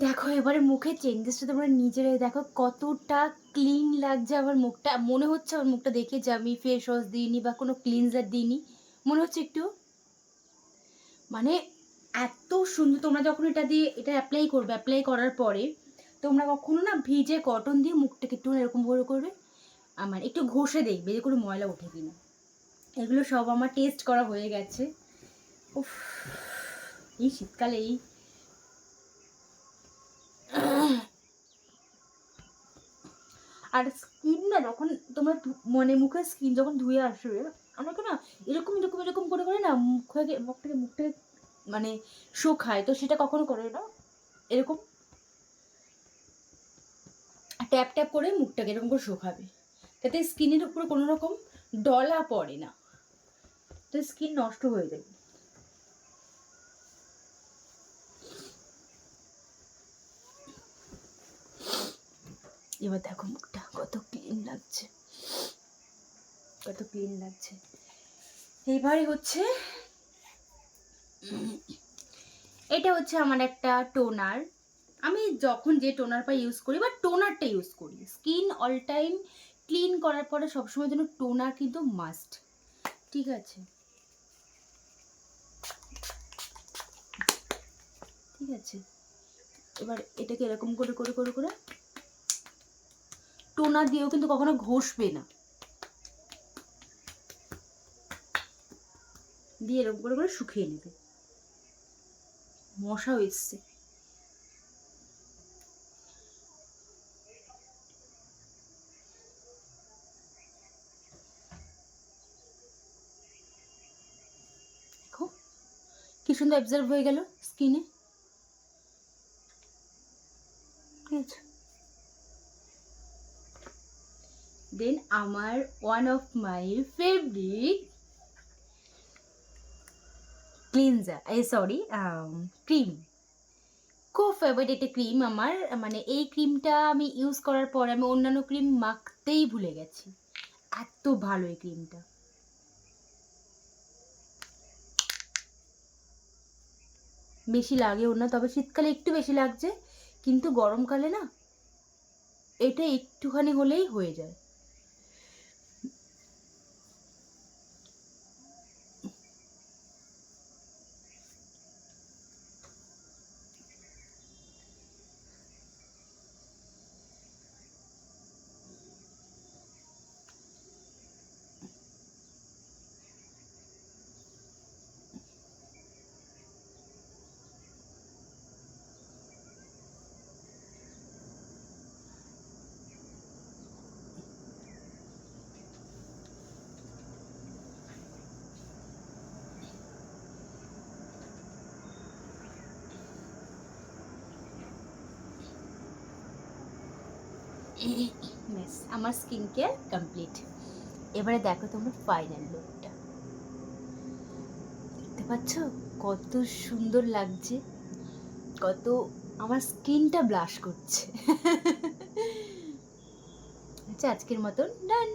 দেখো এবারে মুখে চেঞ্জেসটা তোমরা নিজেরাই দেখো, কতটা ক্লিন লাগছে আমার মুখটা। মনে হচ্ছে আমার মুখটা দেখে যে আমি ফেস ওয়াশ দিইনি বা কোনো ক্লিনজার দিইনি, মনে হচ্ছে একটু মানে এত সুন্দর। তোমরা যখন এটা অ্যাপ্লাই করবে, অ্যাপ্লাই করার পরে তোমরা কখনো না ভিজে কটন দিয়ে মুখটাকে একটু এরকম করে করবে, আমার একটু ঘষে দেখবে যে কোনো ময়লা ওঠে কিনা। এগুলো সব আমার টেস্ট করা হয়ে গেছে। উফ, এই শীতকালে এই আর স্কিন না যখন তোমরা মানে মুখের স্কিন যখন ধুয়ে আসবে, আমাকে না এরকম এরকম এরকম করে করে না মুখটাকে মানে শোকায়। তো সেটা কখনো করে না, এরকম ট্যাপ ট্যাপ করে মুখটাকে এরকম করে শোকাবে, যাতে স্কিনের উপরে কোনো রকম ডলা পড়ে না, তো স্কিন নষ্ট হয়ে যাবে। এবার দেখো মুখটা কত ক্লিন লাগছে, কত ক্লিন লাগছে। এইবারে হচ্ছে এটা হচ্ছে আমার একটা টোনার। আমি যখন যে টোনার পাই ইউজ করি বা টোনারটা ইউজ করি, স্কিন অল টাইম ক্লিন করার পরে সবসময় যেন টোনার কিন্তু মাস্ট, ঠিক আছে? ঠিক আছে, এবার এটাকে এরকম করে করে করে করে টোনার দিয়েও কিন্তু কখনো ঘষবে না, দিয়ে এরকম করে করে শুকিয়ে নেবে। মশা এসছে। দেখো কি সুন্দর অবজার্ভ হয়ে গেল স্কিনে, ঠিক আছে? দেন আমার one of my favourite cleanser, sorry cream, খুব ফেভারিট একটা ক্রিম আমার। মানে এই ক্রিমটা আমি ইউজ করার পর আমি অন্যান্য ক্রিম মাখতেই ভুলে গেছি, এত ভালো এই ক্রিমটা। বেশি লাগেও না, তবে শীতকালে একটু বেশি লাগছে, কিন্তু গরমকালে না এটা একটুখানি হলেই হয়ে যায়। ব্যাস আমার স্কিন কেয়ার কমপ্লিট। এবারে দেখো তোমরা ফাইনাল লুকটা, দেখতে পাচ্ছ কত সুন্দর লাগছে, কত আমার স্কিনটা ব্লাশ করছে। আচ্ছা আজকের মতন ডান।